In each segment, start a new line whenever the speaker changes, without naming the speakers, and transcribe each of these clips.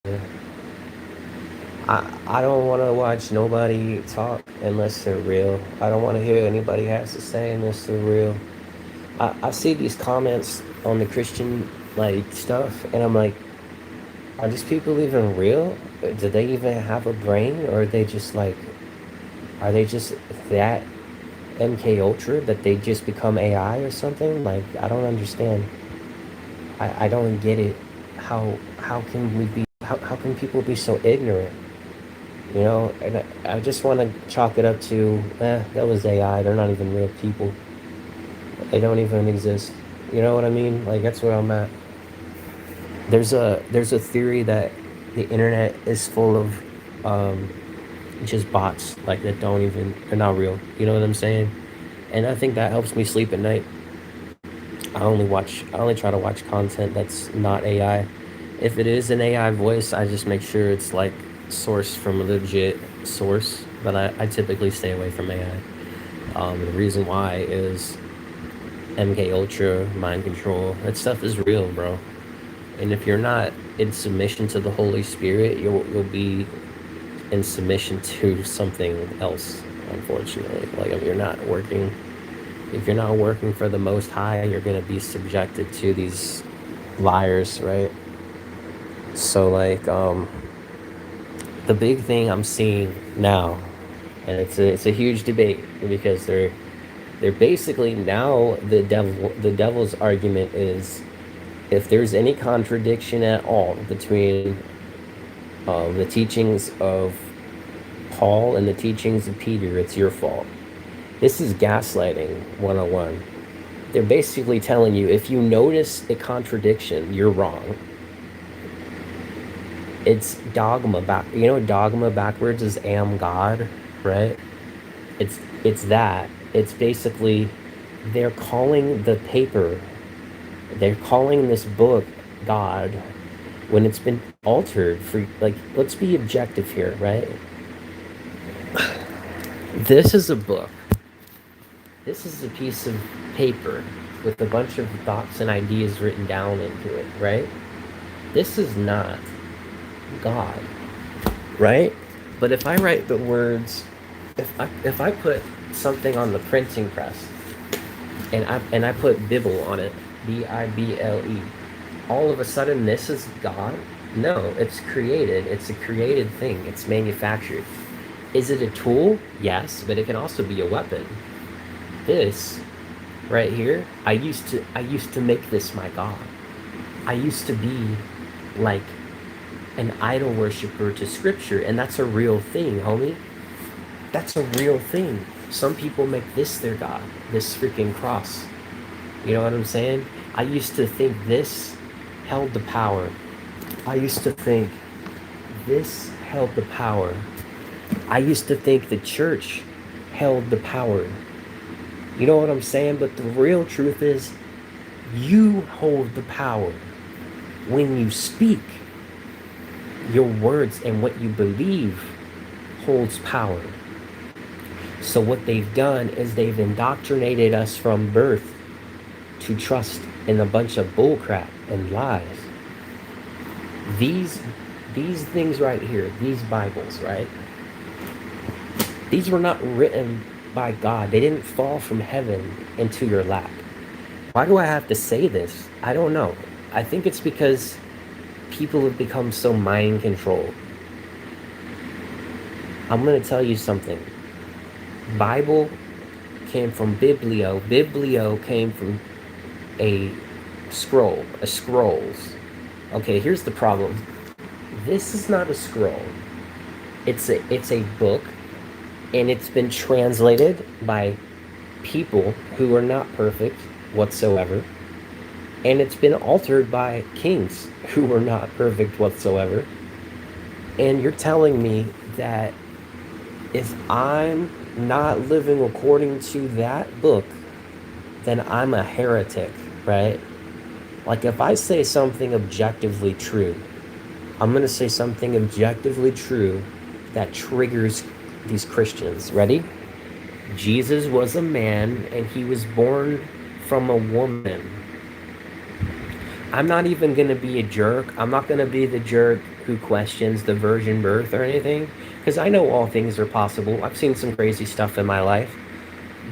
I don't want to watch nobody talk unless they're real. I don't want to hear anybody has to say unless they're real. I see these comments on the Christian like stuff, and I'm like, are these people even real? Do they even have a brain, or are they just like, are they just that MK Ultra that they just become AI or something? Like, I don't understand. I don't get it. How can we be? How can people be so ignorant? You know, and I just want to chalk it up to, that was AI. They're not even real people. They don't even exist. You know what I mean? Like that's where I'm at. There's a theory that the internet is full of just bots, like that don't even they're not real. You know what I'm saying? And I think that helps me sleep at night. I only try to watch content that's not AI. If it is an AI voice, I just make sure it's like sourced from a legit source. But I typically stay away from AI. The reason why is MK Ultra, mind control. That stuff is real, bro. And if you're not in submission to the Holy Spirit, you'll be in submission to something else. Unfortunately, like if you're not working for the Most High, you're gonna be subjected to these liars, right? So like, the big thing I'm seeing now, and it's a huge debate because they're basically now the devil's argument is if there's any contradiction at all between the teachings of Paul and the teachings of Peter, it's your fault. This is gaslighting 101. They're basically telling you if you notice a contradiction, you're wrong. It's dogma back. You know, dogma backwards is am God, right? It's that. It's basically they're calling the paper, they're calling this book God when it's been altered for like. Let's be objective here, right? This is a book. This is a piece of paper with a bunch of thoughts and ideas written down into it, right? This is not God, right? But if I write the words, if I put something on the printing press and I put Bibble on it, Bible, all of a sudden this is God? No, it's created. It's a created thing. It's manufactured. Is it a tool? Yes, but it can also be a weapon. This right here, I used to make this my God. I used to be like an idol worshiper to scripture, and that's a real thing, homie. That's a real thing. Some people make this their God, this freaking cross. You know what I'm saying? I used to think this held the power. I used to think this held the power. I used to think the church held the power. You know what I'm saying? But the real truth is, you hold the power. When you speak, your words and what you believe holds power. So what they've done is they've indoctrinated us from birth to trust in a bunch of bullcrap and lies. These things right here, these Bibles, right? These were not written by God. They didn't fall from heaven into your lap. Why do I have to say this? I don't know. I think it's because people have become so mind controlled. I'm going to tell you something. Bible came from Biblio. Biblio came from a scroll, a scrolls. Okay, here's the problem. This is not a scroll. It's a book, and it's been translated by people who are not perfect whatsoever, and it's been altered by kings who are not perfect whatsoever. And you're telling me that if I'm not living according to that book, then I'm a heretic, right? Like if I say something objectively true, I'm going to say something objectively true that triggers these Christians. Ready? Jesus was a man and he was born from a woman. I'm not even going to be a jerk. I'm not going to be the jerk who questions the virgin birth or anything, because I know all things are possible. I've seen some crazy stuff in my life,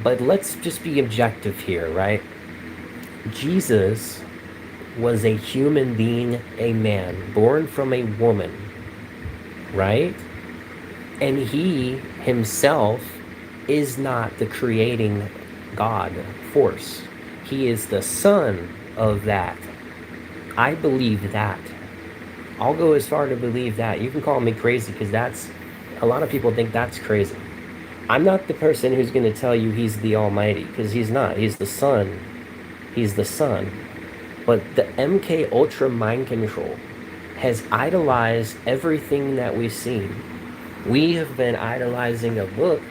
but let's just be objective here, right? Jesus was a human being, a man, born from a woman, right? And he himself is not the creating God force. He is the son of that. I believe that. I'll go as far to believe that. You can call me crazy because that's, a lot of people think that's crazy. I'm not the person who's going to tell you he's the Almighty, because he's not. He's the Son. He's the Son. But the MK Ultra mind control has idolized everything that we've seen. We have been idolizing a book,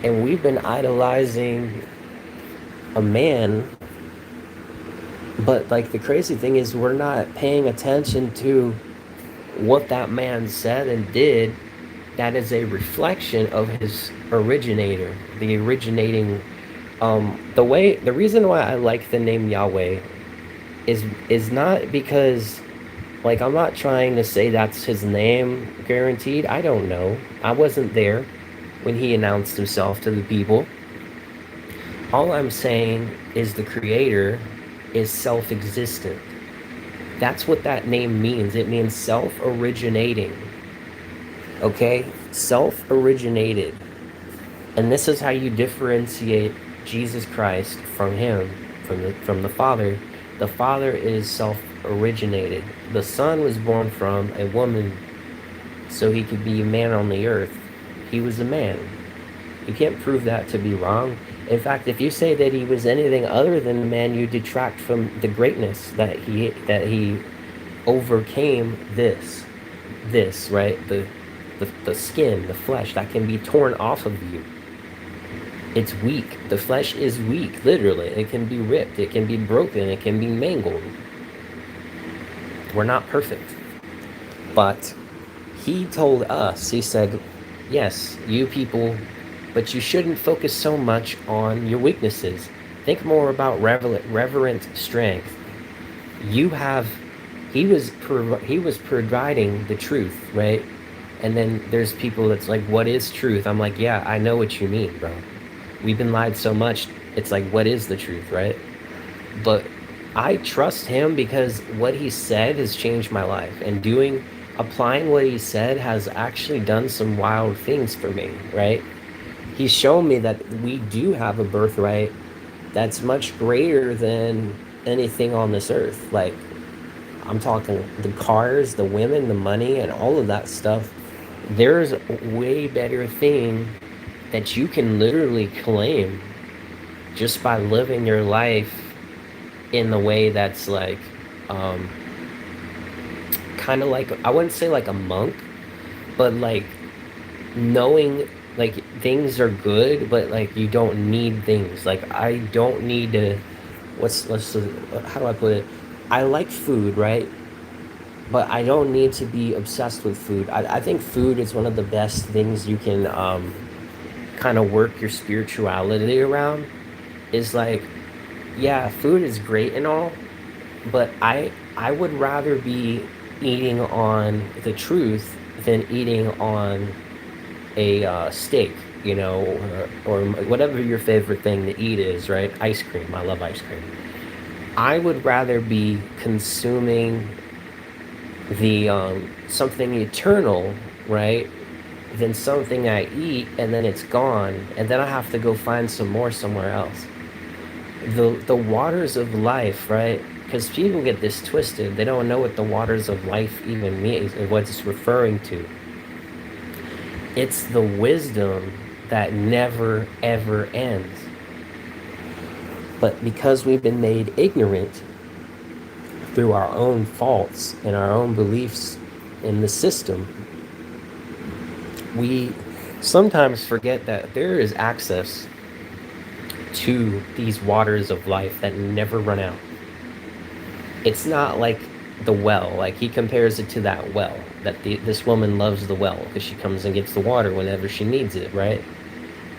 and we've been idolizing a man. But like, the crazy thing is, we're not paying attention to what that man said and did. That is a reflection of his originator, the originating. The reason why I like the name Yahweh is not because, like, I'm not trying to say that's his name guaranteed. I don't know. I wasn't there when he announced himself to the people. All I'm saying is the creator is self-existent. That's what that name means. It means self-originating. Okay? Self-originated. And this is how you differentiate Jesus Christ from him, from the Father. The Father is self-originated. The Son was born from a woman so he could be a man on the earth. He was a man. You can't prove that to be wrong. In fact, if you say that he was anything other than a man, you detract from the greatness that he overcame this, right? The skin, the flesh that can be torn off of you. It's weak. The flesh is weak, literally. It can be ripped. It can be broken. It can be mangled. We're not perfect. But he told us, he said, yes, you people, but you shouldn't focus so much on your weaknesses. Think more about reverent strength. He was providing the truth, right? And then there's people that's like, what is truth? I'm like, yeah, I know what you mean, bro. We've been lied so much. It's like, what is the truth, right? But I trust him because what he said has changed my life, and applying what he said has actually done some wild things for me, right? He's shown me that we do have a birthright that's much greater than anything on this earth. Like, I'm talking the cars, the women, the money, and all of that stuff. There's a way better thing that you can literally claim just by living your life in the way that's like, kind of like, I wouldn't say like a monk, but like knowing like things are good, but like you don't need things. Like, I don't need to, how do I put it? I like food, right? But I don't need to be obsessed with food. I think food is one of the best things you can kind of work your spirituality around. Is like, yeah, food is great and all, but I would rather be eating on the truth than eating on a steak, or whatever your favorite thing to eat is, right? Ice cream. I love ice cream. I would rather be consuming the something eternal, right, than something I eat and then it's gone, and then I have to go find some more somewhere else. The waters of life, right? Because people get this twisted. They don't know what the waters of life even means and what it's referring to. It's the wisdom that never ever ends. But because we've been made ignorant through our own faults and our own beliefs in the system, we sometimes forget that there is access to these waters of life that never run out. It's not like the well. Like, he compares it to that well, that this woman loves the well because she comes and gets the water whenever she needs it, right?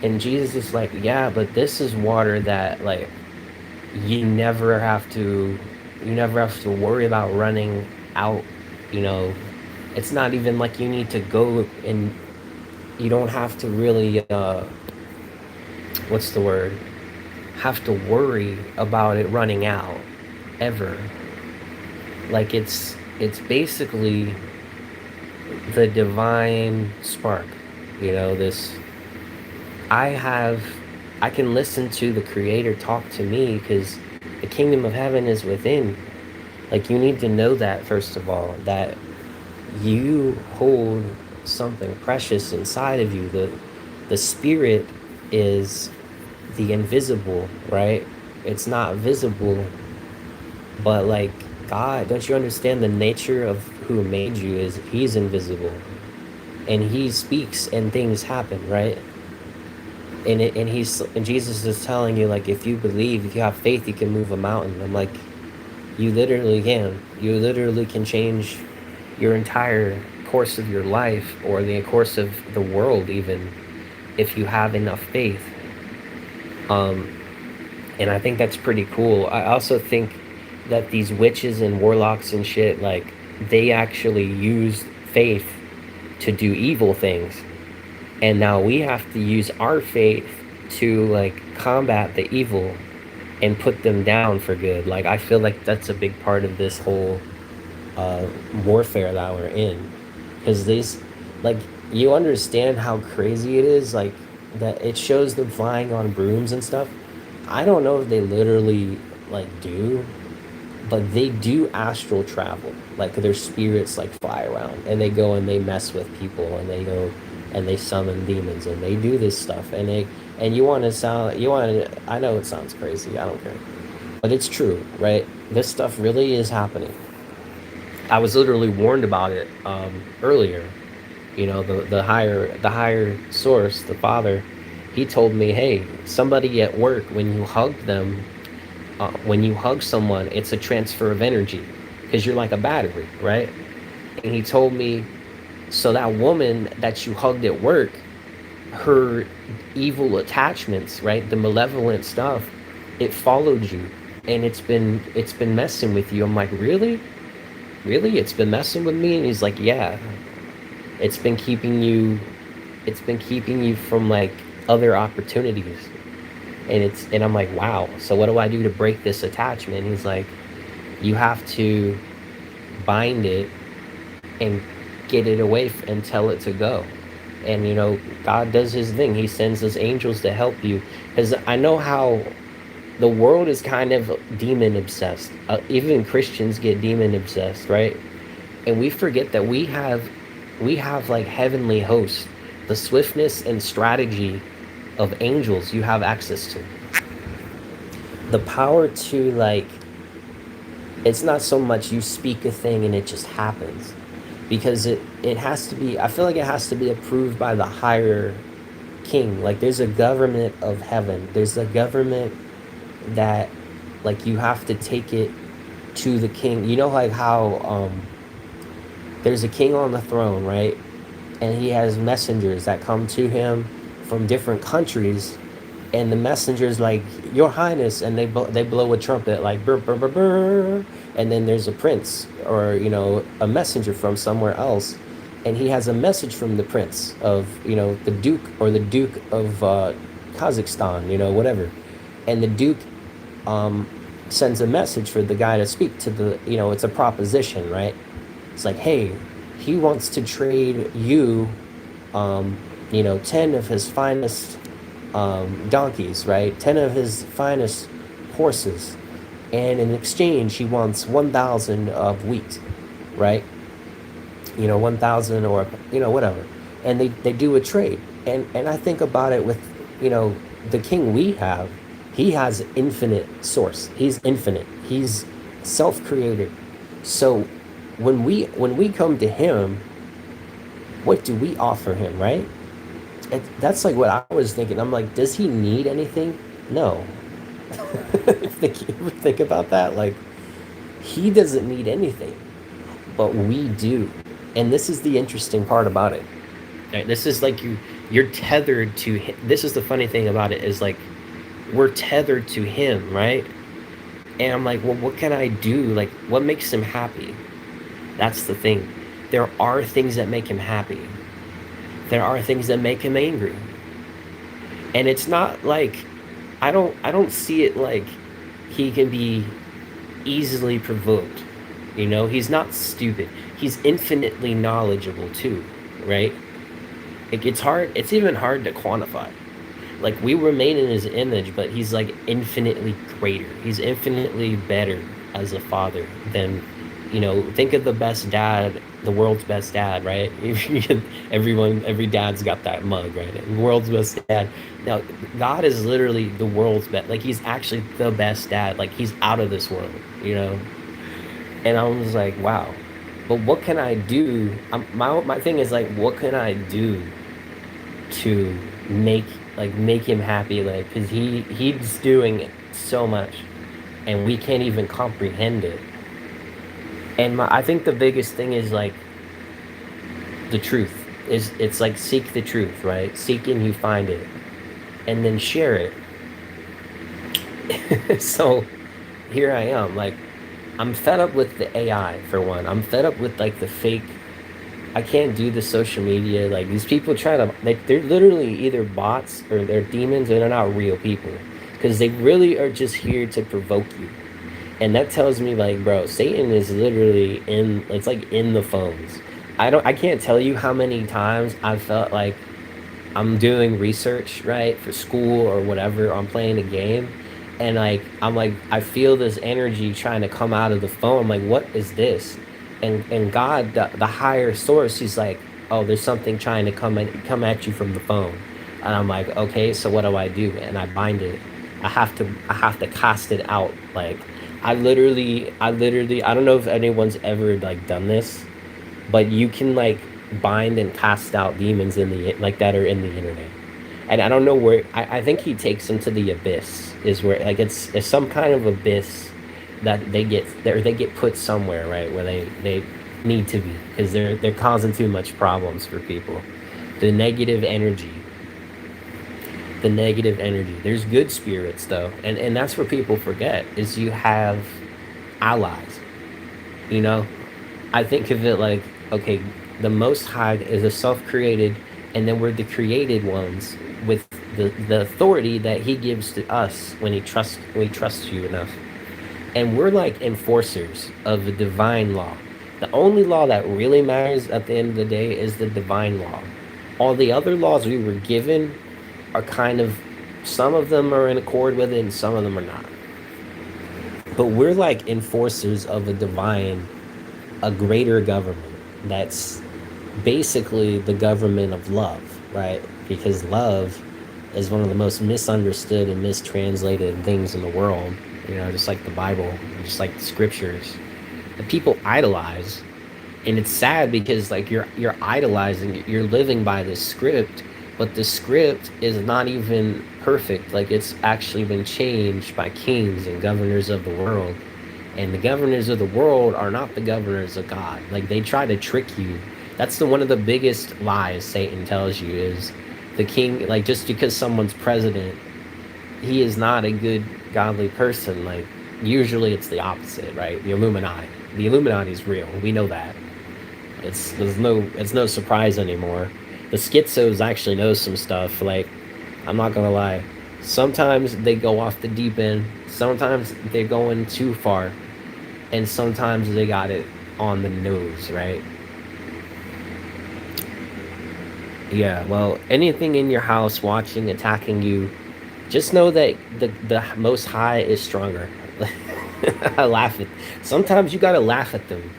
And Jesus is like, yeah, but this is water that, like, you never have to worry about running out You know, it's not even like you need to go, and you don't have to really what's the word, have to worry about it running out ever. Like it's basically the divine spark. This, I have, I can listen to the creator talk to me because the kingdom of heaven is within. Like, you need to know that, first of all, that you hold something precious inside of you. The spirit is the invisible, right? It's not visible, but like, God, don't you understand the nature of who made you is he's invisible, and he speaks and things happen, right? And Jesus is telling you, like, if you believe, if you have faith, you can move a mountain. I'm like, you literally can. You literally can change your entire course of your life, or the course of the world, even if you have enough faith. Um, and I think that's pretty cool. I also think that these witches and warlocks and shit, like, they actually use faith to do evil things. And now we have to use our faith to, like, combat the evil and put them down for good. Like, I feel like that's a big part of this whole warfare that we're in. Because these, like, you understand how crazy it is, like, that it shows them flying on brooms and stuff. I don't know if they literally, like, do, but they do astral travel. Like, their spirits, like, fly around, and they go and they mess with people, and they go and they summon demons, and they do this stuff, and I know it sounds crazy, I don't care, but it's true, right? This stuff really is happening. I was literally warned about it earlier. The higher source, the Father, he told me, hey, somebody at work, when you hug someone, it's a transfer of energy, because you're like a battery, right? And he told me, so that woman that you hugged at work, her evil attachments, right, the malevolent stuff, it followed you, and it's been messing with you. I'm like, really, it's been messing with me? And he's like, yeah, it's been keeping you from, like, other opportunities. And I'm like, wow, so what do I do to break this attachment? And he's like, you have to bind it and get it away and tell it to go. And God does his thing. He sends his angels to help you, because I know how the world is kind of demon obsessed. Even Christians get demon obsessed, right? And we forget that we have like heavenly hosts. The swiftness and strategy of angels you have access to. The power to, like, it's not so much you speak a thing and it just happens, because it has to be, I feel like it has to be approved by the higher king. Like, there's a government of heaven, there's a government that, like, you have to take it to the king. Like how there's a king on the throne, right? And he has messengers that come to him from different countries, and the messengers, like, your highness, and they blow a trumpet, like, brr, brr, brr, brr. And then there's a prince, or a messenger from somewhere else, and he has a message from the prince of, the duke, or the duke of Kazakhstan, whatever. And the duke sends a message for the guy to speak to the, it's a proposition, right? It's like, hey, he wants to trade you 10 of his finest donkeys, right? 10 of his finest horses. And in exchange, he wants 1,000 of wheat, right? 1,000, or, whatever. And they do a trade. And I think about it with, the king we have. He has infinite source. He's infinite. He's self-created. So when we come to him, what do we offer him, right? That's like what I was thinking. I'm like, does he need anything? No. Think about that. Like, he doesn't need anything, but we do. And this is the interesting part about it. Right? This is like you're tethered to him. This is the funny thing about it, is like, we're tethered to him, right? And I'm like, well, what can I do? Like, what makes him happy? That's the thing. There are things that make him happy. There are things that make him angry. And it's not like I don't see it like he can be easily provoked. You know, he's not stupid. He's infinitely knowledgeable too, right? It's hard. It's even hard to quantify. Like we were made in his image, but he's like infinitely greater. He's infinitely better as a father than, think of the best dad, the world's best dad, right? Every dad's got that mug, right? The world's best dad. Now, God is literally the world's best. Like he's actually the best dad. Like he's out of this world, you know. And I was like, wow. But what can I do? My thing is like, what can I do to make make him happy? Like, cause he's doing so much, and we can't even comprehend it. And I think the biggest thing is like the truth. It's like seek the truth, right? Seek and you find it, and then share it. So here I am, like I'm fed up with the AI for one. I'm fed up with like the fake. I can't do the social media. Like these people try to like they're literally either bots or they're demons or they're not real people because they really are just here to provoke you. And that tells me like, bro, Satan is literally in. It's like in the phones. I can't tell you how many times I felt like I'm doing research, right, for school or whatever, or I'm playing a game, and like I'm like I feel this energy trying to come out of the phone. I'm like, what is this? And God, the higher source, he's like, oh, there's something trying to come at you from the phone. And I'm like, okay, so what do I do? And I bind it. I have to cast it out. Like I literally I don't know if anyone's ever like done this, but you can like bind and cast out demons in the like that are in the internet. And I don't know where I think he takes them to the abyss is where like it's some kind of abyss that they get put somewhere, right, where they need to be because they're causing too much problems for people. The negative energy, the negative energy. There's good spirits though, and that's what people forget is you have allies. You know, I think of it like, okay, the Most High is a self-created, and then we're the created ones with the authority that He gives to us when He trusts you enough, and we're like enforcers of the divine law. The only law that really matters at the end of the day is the divine law. All the other laws we were given are kind of, some of them are in accord with it, and some of them are not. But we're like enforcers of a greater government that's basically the government of love, right? Because love is one of the most misunderstood and mistranslated things in the world, just like the Bible, just like the scriptures that people idolize. And it's sad because like you're idolizing, you're living by this script, but the script is not even perfect. Like it's actually been changed by kings and governors of the world, and the governors of the world are not the governors of God. Like they try to trick you. That's one of the biggest lies Satan tells you is the king, like just because someone's president, he is not a good godly person. Like usually it's the opposite, right? The Illuminati is real, we know that. It's no surprise anymore. The schizos actually know some stuff. Like I'm not gonna lie, sometimes they go off the deep end, sometimes they're going too far, and sometimes they got it on the nose, right? Yeah, well, anything in your house watching, attacking you, just know that the Most High is stronger. I laugh at. Sometimes you gotta laugh at them.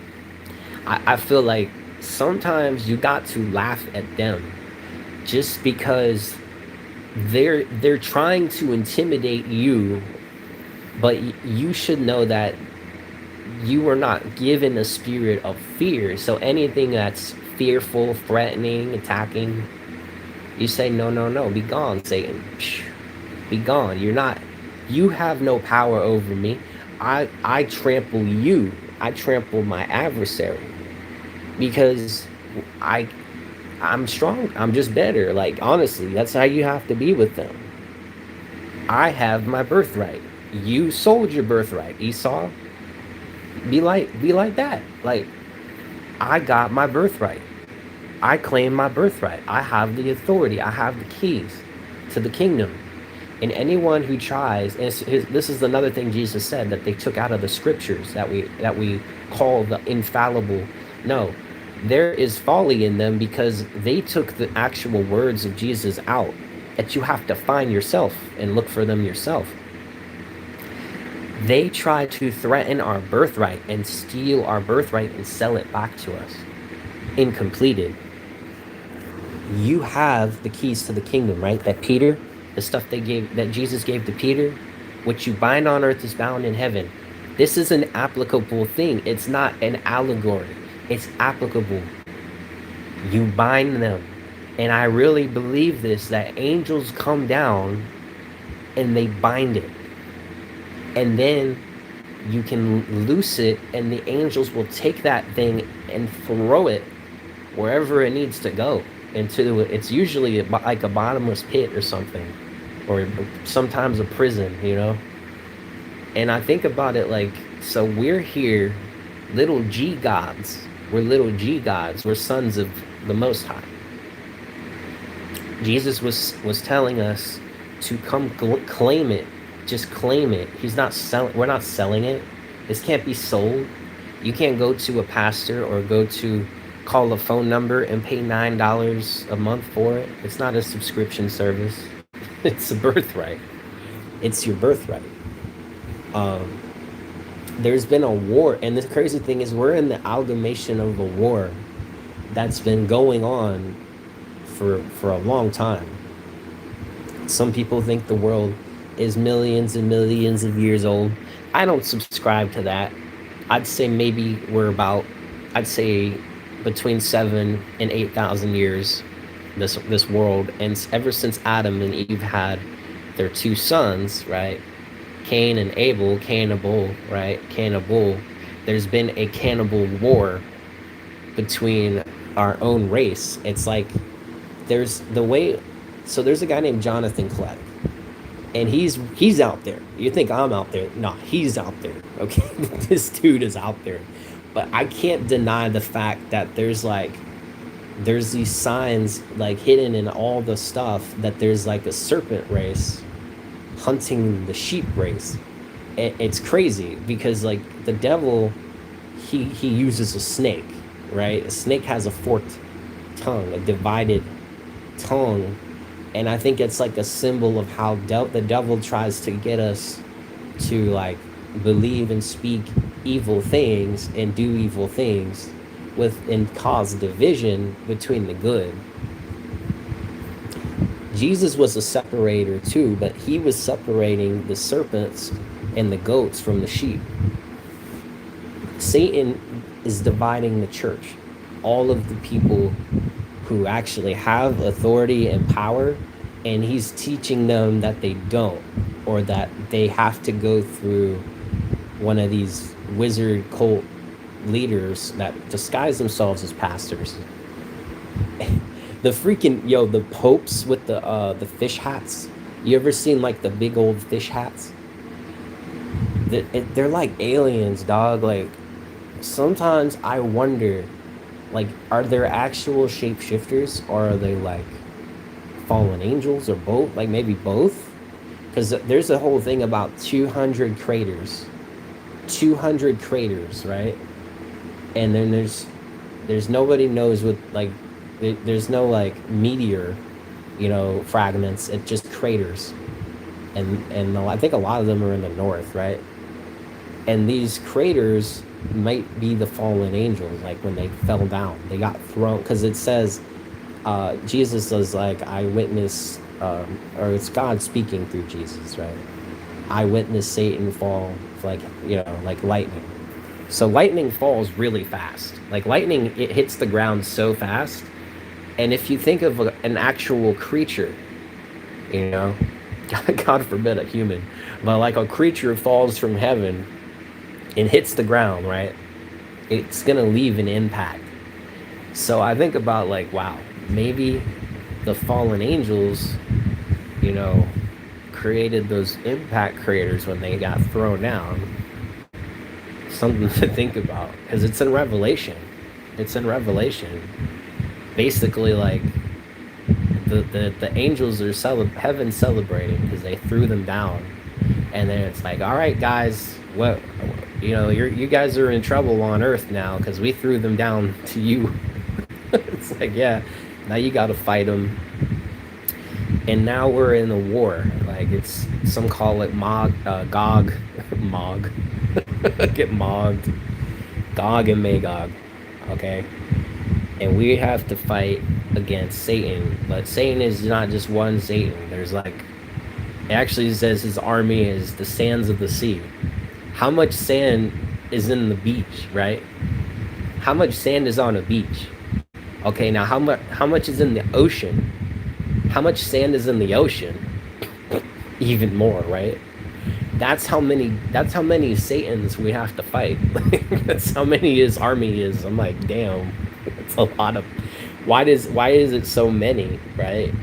I feel like sometimes you got to laugh at them, just because they're trying to intimidate you, but you should know that you were not given a spirit of fear. So anything that's fearful, threatening, attacking, you say, no, no, no, be gone, Satan. Be gone. You have no power over me. I trample you. I trample my adversary because I I'm strong. I'm just better. Like honestly, that's how you have to be with them. I have my birthright. You sold your birthright, Esau. Be like that. Like I got my birthright. I claim my birthright. I have the authority. I have the keys to the kingdom. And anyone who tries, and this is another thing Jesus said that they took out of the scriptures that we call the infallible. No, there is folly in them because they took the actual words of Jesus out that you have to find yourself and look for them yourself. They try to threaten our birthright and steal our birthright and sell it back to us incompleted. You have the keys to the kingdom, right? That Peter, the stuff that Jesus gave to Peter, what you bind on earth is bound in heaven. This is an applicable thing. It's not an allegory. It's applicable. You bind them. And I really believe this, that angels come down and they bind it. And then you can loose it and the angels will take that thing and throw it wherever it needs to go. It's usually like a bottomless pit or something, or sometimes a prison, you know. And I think about it like, so we're here, little g gods. We're little g gods. We're sons of the Most High. Jesus was telling us to come claim it. Just claim it. He's not selling. We're not selling it. This can't be sold. You can't go to a pastor or go to call a phone number and pay $9 a month for it. It's not a subscription service. It's a birthright. It's your birthright. There's been a war, and the crazy thing is we're in the amalgamation of a war that's been going on for a long time. Some people think the world is millions and millions of years old. I don't subscribe to that. I'd say maybe we're I'd say between 7,000 and 8,000 years, this world. And ever since Adam and Eve had their two sons, right? Cain and Abel, right? Cannibal. There's been a cannibal war between our own race. It's like there's a guy named Jonathan Kleck. And he's out there. You think I'm out there? No, he's out there. Okay, this dude is out there. But I can't deny the fact that there's these signs like hidden in all the stuff that there's like a serpent race hunting the sheep race. It's crazy because like the devil, he uses a snake, right? A snake has a forked tongue, a divided tongue. And I think it's like a symbol of how the devil tries to get us to like believe and speak evil things and do evil things and cause division between the good. Jesus was a separator too, but he was separating the serpents and the goats from the sheep. Satan is dividing the church. All of the people who actually have authority and power, and he's teaching them that they don't, or that they have to go through one of these wizard cult leaders that disguise themselves as pastors. The popes with the fish hats. You ever seen like the big old fish hats? They're like aliens, dog. Like sometimes I wonder, like, are there actual shapeshifters, or are they like fallen angels, or both? Like maybe both, because there's a whole thing about 200 craters, right? And then there's nobody knows what, like, there's no like meteor, fragments. It's just craters, and I think a lot of them are in the north, right? And these craters might be the fallen angels, like when they fell down, they got thrown, because it says Jesus was like, I witnessed, or it's God speaking through Jesus, right? I witnessed Satan fall like lightning. So lightning falls really fast. Like lightning, it hits the ground so fast. And if you think of an actual creature, God forbid a human, but like a creature falls from heaven and hits the ground, right? It's going to leave an impact. So I think about like, wow, maybe the fallen angels, created those impact craters when they got thrown down. Something to think about, because it's in Revelation. It's in Revelation. Basically, like the angels are heaven celebrating because they threw them down, and then it's like, all right, guys, what, you guys are in trouble on Earth now because we threw them down to you. It's like, yeah, now you got to fight them, and now we're in a war. Like it's some call it Gog, Mog, get mogged, Gog and Magog, okay, and we have to fight against Satan. But Satan is not just one Satan. There's like, it actually says his army is the sands of the sea. How much sand is in the beach, right? How much sand is on a beach? Okay, now how much is in the ocean? How much sand is in the ocean? Even more, right? That's how many Satans we have to fight. That's how many his army is. I'm like, damn, it's a lot of. Why is it so many, right?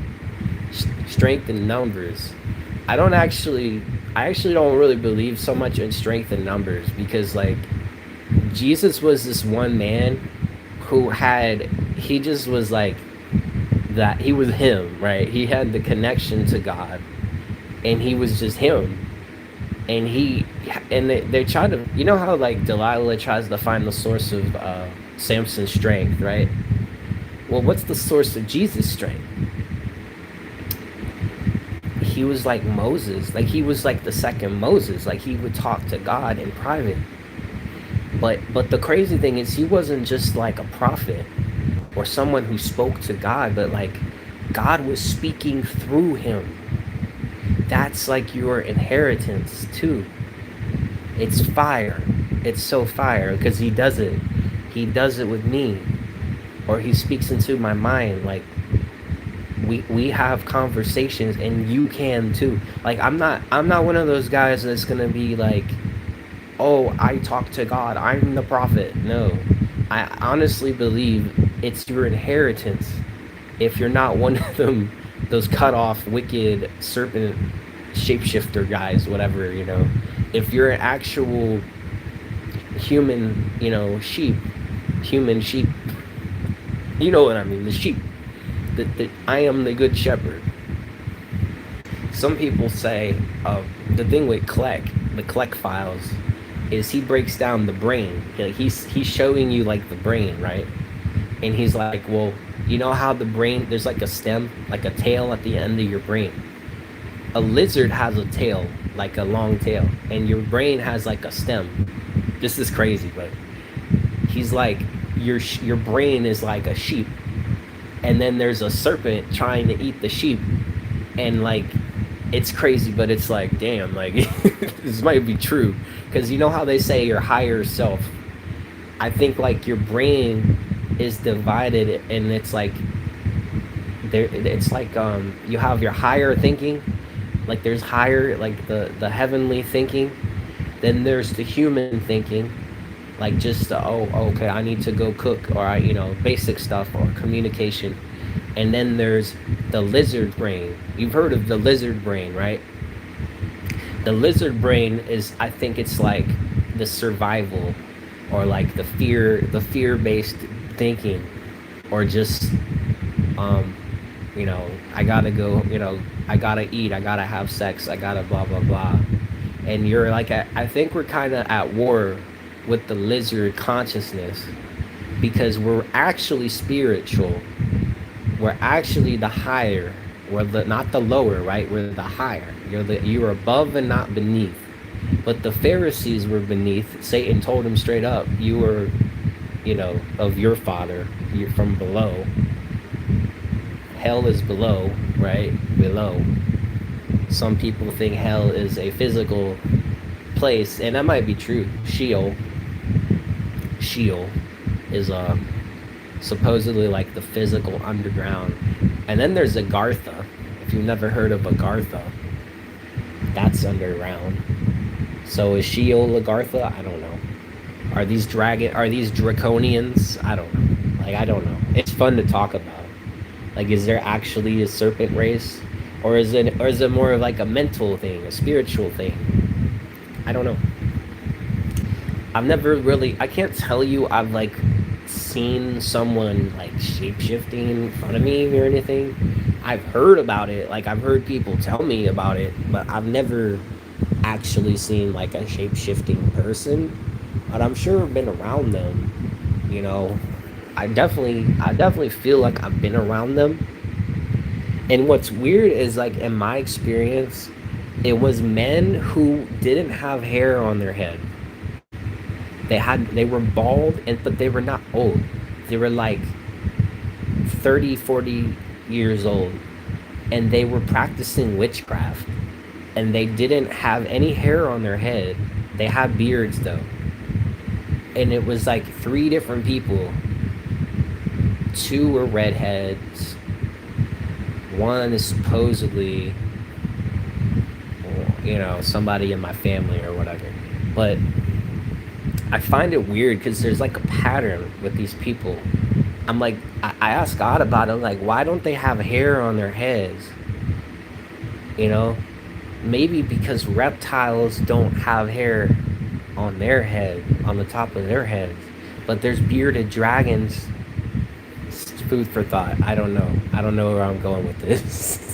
Strength in numbers. I actually don't really believe so much in strength in numbers, because like Jesus was this one man who he just was like that. He was him, right? He had the connection to God, and he was just him. And they try to, how like Delilah tries to find the source of Samson's strength, right? Well, what's the source of Jesus' strength? He was like Moses. Like he was like the second Moses. Like he would talk to God in private. But the crazy thing is, he wasn't just like a prophet or someone who spoke to God, but like God was speaking through him. That's like your inheritance too. It's fire. It's so fire because he does it. He does it with me, or he speaks into my mind. Like we have conversations, and you can too. Like I'm not one of those guys that's gonna be like, oh, I talk to God, I'm the prophet. No, I honestly believe it's your inheritance. If you're not one of them, those cut off wicked serpent shapeshifter guys, whatever, if you're an actual human, human sheep, you know what I mean, the sheep, that I am the good shepherd. Some people say the thing with the Kleck files is he breaks down the brain. Like he's showing you like the brain, right? And he's like, well, you know how the brain, there's like a stem, like a tail at the end of your brain. A lizard has a tail, like a long tail, and your brain has like a stem. This is crazy, but he's like, your brain is like a sheep, and then there's a serpent trying to eat the sheep, and like, it's crazy, but it's like, damn, like this might be true, because you know how they say your higher self. I think like your brain is divided, and it's like there. It's like you have your higher thinking, like there's higher, like the heavenly thinking. Then there's the human thinking, like just okay, I need to go cook, or basic stuff, or communication. And then there's the lizard brain. You've heard of the lizard brain, right? The lizard brain is, I think it's like the survival, or like the fear-based thinking, or just I gotta go, I gotta eat, I gotta have sex, I gotta blah blah blah. And you're like, I think we're kind of at war with the lizard consciousness, because we're actually spiritual. We're actually the higher. We're not the lower, right? We're the higher. You're above and not beneath. But the Pharisees were beneath. Satan told them straight up, you were, of your father. You're from below. Hell is below, right? Below. Some people think hell is a physical place, and that might be true. Sheol is supposedly like the physical underground. And then there's Agartha. If you've never heard of Agartha, that's underground. So is Sheol Agartha? I don't know. Are these draconians? I don't know. Like, I don't know. It's fun to talk about. Like, is there actually a serpent race? Or is it more of like a mental thing, a spiritual thing? I don't know. I can't tell you I've like seen someone like shape-shifting in front of me or anything. I've heard about it, like I've heard people tell me about it, but I've never actually seen like a shape-shifting person. But I'm sure I've been around them, you know. I definitely feel like I've been around them. And what's weird is like in my experience, it was men who didn't have hair on their head. They were bald, and but they were not old. They were like 30, 40 years old, and they were practicing witchcraft, and they didn't have any hair on their head. They had beards though. And it was like three different people. Two were redheads. One is supposedly, somebody in my family or whatever. But I find it weird because there's like a pattern with these people. I'm like, I asked God about it. I'm like, why don't they have hair on their heads? You know, maybe because reptiles don't have hair on their head, on the top of their heads. But there's bearded dragons. It's food for thought. I don't know. I don't know where I'm going with this.